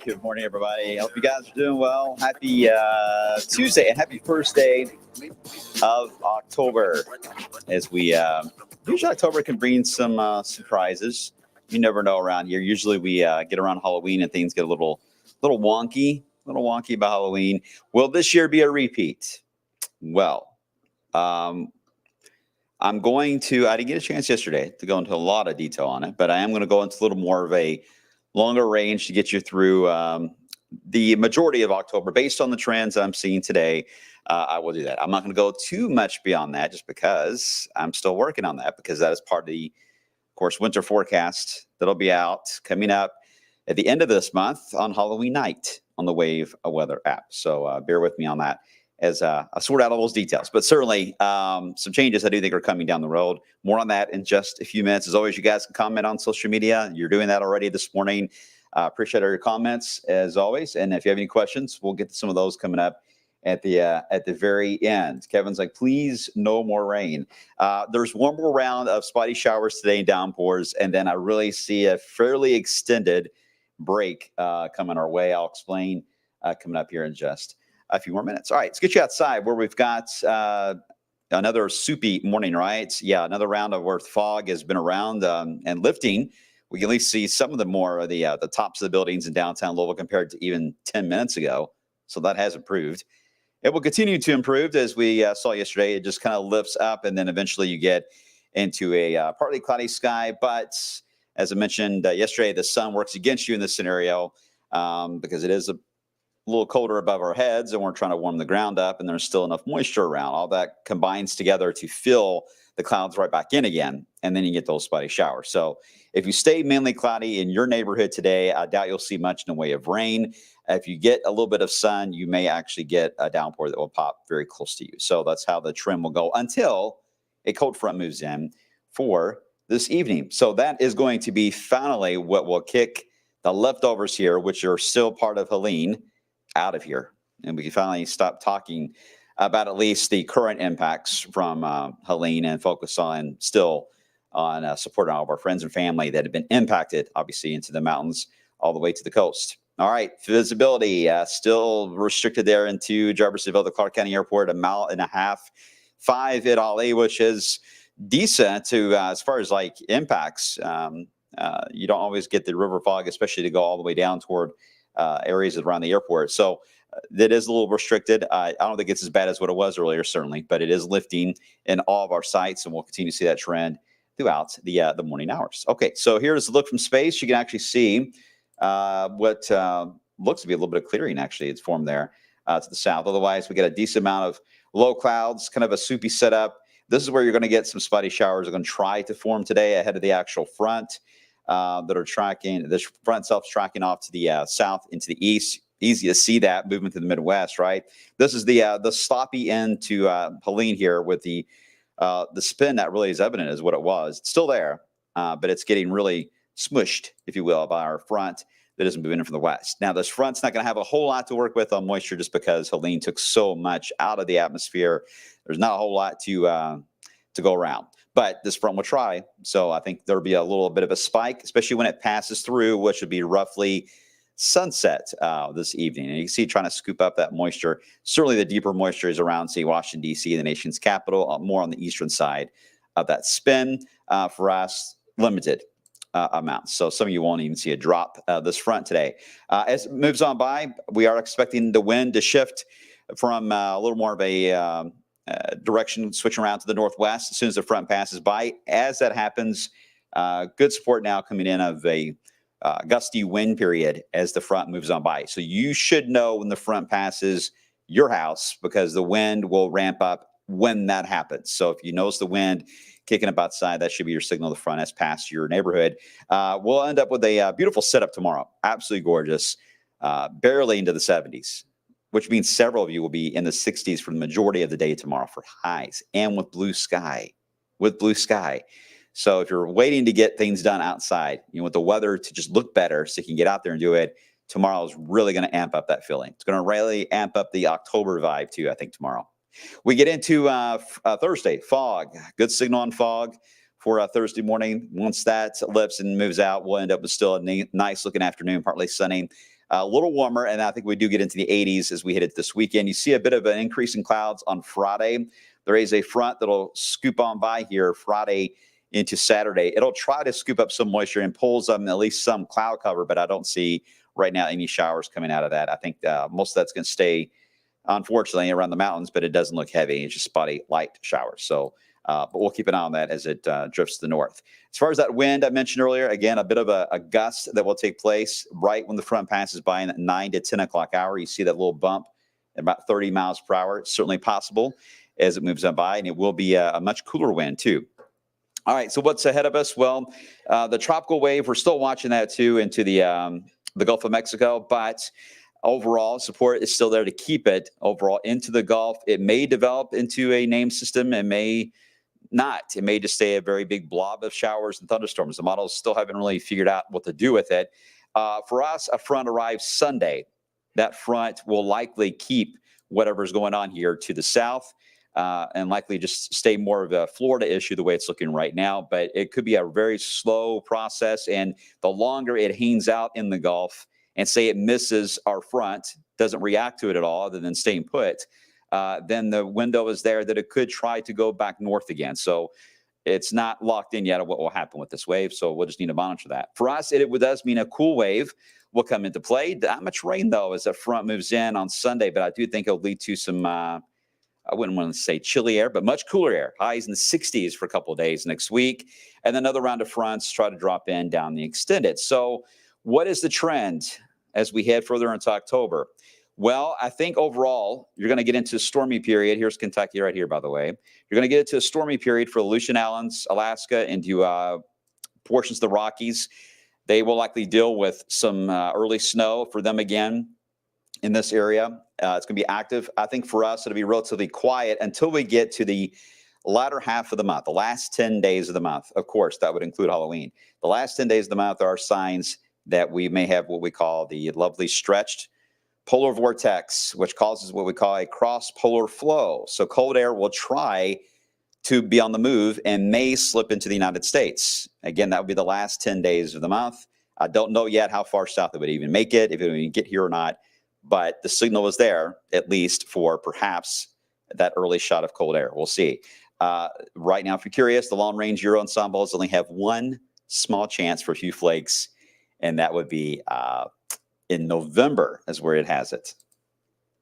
Good morning, everybody. Hope you guys are doing well. Happy Tuesday and happy first day of October. As we usually October can bring some surprises. You never know around here. Usually we get around Halloween and things get a little wonky about Halloween. Will this year be a repeat? Well, um, I'm going to. I didn't get a chance yesterday to go into a lot of detail on it, but I am going to go into a little more of a longer range to get you through the majority of October based on the trends I'm seeing today. I will do that. I'm not going to go too much beyond that just because I'm still working on that because that is part of the, of course, winter forecast that'll be out coming up at the end of this month on Halloween night on the Wave Weather app. So bear with me on that as I sort out all those details. But certainly some changes I do think are coming down the road. More on that in just a few minutes. As always, you guys can comment on social media. You're doing that already this morning. Appreciate all your comments as always. And if you have any questions, we'll get to some of those coming up at the very end. Kevin's like, please, no more rain. There's one more round of spotty showers today and downpours, and then I really see a fairly extended break coming our way. I'll explain coming up here in just a few more minutes. All right, let's get you outside where we've got another soupy morning, right? Yeah, another round of where fog has been around and lifting. We can at least see some of the more of the tops of the buildings in downtown Louisville compared to even 10 minutes ago. So that has improved. It will continue to improve as we saw yesterday. It just kind of lifts up, and then eventually you get into a partly cloudy sky. But as I mentioned yesterday, the sun works against you in this scenario because it is a little colder above our heads, and we're trying to warm the ground up, and there's still enough moisture around. All that combines together to fill the clouds right back in again, and then you get those spotty showers. So if you stay mainly cloudy in your neighborhood today, I doubt you'll see much in the way of rain. If you get a little bit of sun, you may actually get a downpour that will pop very close to you. So that's how the trend will go until a cold front moves in for this evening. So that is going to be finally what will kick the leftovers here, which are still part of Helene, out of here. And we can finally stop talking about at least the current impacts from Helene and focus on supporting all of our friends and family that have been impacted, obviously, into the mountains all the way to the coast. All right, visibility still restricted there into Jarvisville, the Clark County Airport, 1.5 miles, 5 at Ollie, which is decent to as far as like impacts. You don't always get the river fog, especially to go all the way down toward areas around the airport. So that is a little restricted. I don't think it's as bad as what it was earlier, certainly, but it is lifting in all of our sites, and we'll continue to see that trend throughout the morning hours. Okay, so here's a look from space. You can actually see what looks to be a little bit of clearing, actually. It's formed there to the south. Otherwise, we get a decent amount of low clouds, kind of a soupy setup. This is where you're going to get some spotty showers. Are going to try to form today ahead of the actual front that are tracking. This front itself is tracking off to the south into the east. Easy to see that movement to the Midwest, right? This is the sloppy end to Helene here with the spin that really is evident is what it was. It's still there, but it's getting really smushed, if you will, by our front that is moving in from the west. Now, this front's not going to have a whole lot to work with on moisture just because Helene took so much out of the atmosphere. There's not a whole lot to go around. But this front will try. So I think there'll be a little bit of a spike, especially when it passes through, which would be roughly sunset this evening. And you can see trying to scoop up that moisture. Certainly the deeper moisture is around, say, Washington, D.C., the nation's capital, more on the eastern side of that spin. For us, limited amounts. So some of you won't even see a drop this front today. As it moves on by, we are expecting the wind to shift from a little more of a direction, switching around to the northwest as soon as the front passes by. As that happens, good support now coming in of a gusty wind period as the front moves on by. So you should know when the front passes your house because the wind will ramp up when that happens. So if you notice the wind kicking up outside, that should be your signal the front has passed your neighborhood. We'll end up with a beautiful setup tomorrow. Absolutely gorgeous. Barely into the 70s, which means several of you will be in the 60s for the majority of the day tomorrow for highs and with blue sky. So if you're waiting to get things done outside, you want the weather to just look better so you can get out there and do it, tomorrow is really going to amp up that feeling. It's going to really amp up the October vibe too, I think, tomorrow. We get into Thursday, fog. Good signal on fog for Thursday morning. Once that lifts and moves out, we'll end up with still a nice looking afternoon, partly sunny. A little warmer, and I think we do get into the 80s as we hit it this weekend. You see a bit of an increase in clouds on Friday. There is a front that'll scoop on by here Friday into Saturday. It'll try to scoop up some moisture and pulls at least some cloud cover, but I don't see right now any showers coming out of that. I think most of that's going to stay, unfortunately, around the mountains, but it doesn't look heavy. It's just spotty light showers. So, but we'll keep an eye on that as it drifts to the north. As far as that wind I mentioned earlier, again, a bit of a gust that will take place right when the front passes by in that 9 to 10 o'clock hour. You see that little bump at about 30 miles per hour. It's certainly possible as it moves on by, and it will be a much cooler wind too. All right, so what's ahead of us? Well, the tropical wave, we're still watching that too into the Gulf of Mexico, but overall support is still there to keep it overall into the Gulf. It may develop into a named system. It may not. It may just stay a very big blob of showers and thunderstorms. The models still haven't really figured out what to do with it. For us, a front arrives Sunday. That front will likely keep whatever's going on here to the south. And likely just stay more of a Florida issue the way it's looking right now. But it could be a very slow process. And the longer it hangs out in the Gulf and say it misses our front, doesn't react to it at all other than staying put, then the window is there that it could try to go back north again. So it's not locked in yet of what will happen with this wave. So we'll just need to monitor that. For us, it does mean a cool wave will come into play. Not much rain, though, as the front moves in on Sunday. But I do think it'll lead to some I wouldn't want to say chilly air, but much cooler air. Highs in the 60s for a couple of days next week. And then another round of fronts try to drop in down the extended. So what is the trend as we head further into October? Well, I think overall, you're going to get into a stormy period. Here's Kentucky right here, by the way. You're going to get into a stormy period for Aleutian Islands, Alaska, into portions of the Rockies. They will likely deal with some early snow for them again in this area. It's going to be active. I think for us, it'll be relatively quiet until we get to the latter half of the month, the last 10 days of the month. Of course, that would include Halloween. The last 10 days of the month are signs that we may have what we call the lovely stretched polar vortex, which causes what we call a cross-polar flow. So cold air will try to be on the move and may slip into the United States. Again, that would be the last 10 days of the month. I don't know yet how far south it would even make it, if it would even get here or not. But the signal is there, at least for perhaps that early shot of cold air. We'll see. Right now, if you're curious, the Long Range Euro Ensembles only have one small chance for a few flakes, and that would be in November is where it has it.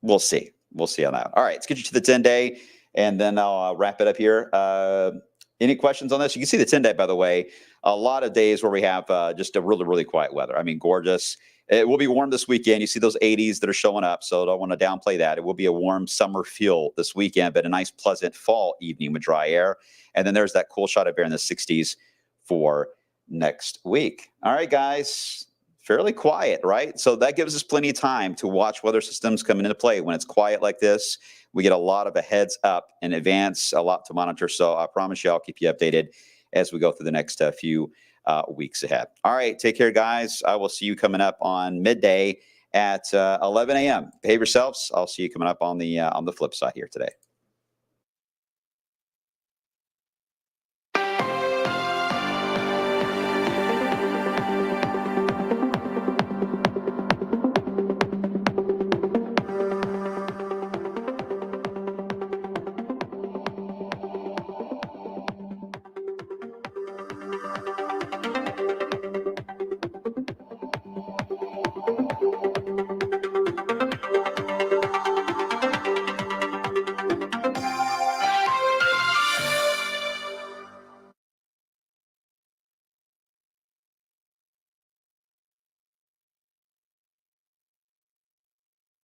We'll see. We'll see on that. All right, let's get you to the 10-day, and then I'll wrap it up here. Any questions on this? You can see the 10-day, by the way. A lot of days where we have just a really, really quiet weather. I mean, gorgeous. It will be warm this weekend. You see those 80s that are showing up, so I don't want to downplay that. It will be a warm summer feel this weekend, but a nice, pleasant fall evening with dry air. And then there's that cool shot of air in the 60s for next week. All right, guys, fairly quiet, right? So that gives us plenty of time to watch weather systems coming into play. When it's quiet like this, we get a lot of a heads up in advance, a lot to monitor. So I promise you I'll keep you updated as we go through the next few weeks ahead. All right, take care, guys. I will see you coming up on midday at 11 a.m. Behave yourselves. I'll see you coming up on the flip side here today.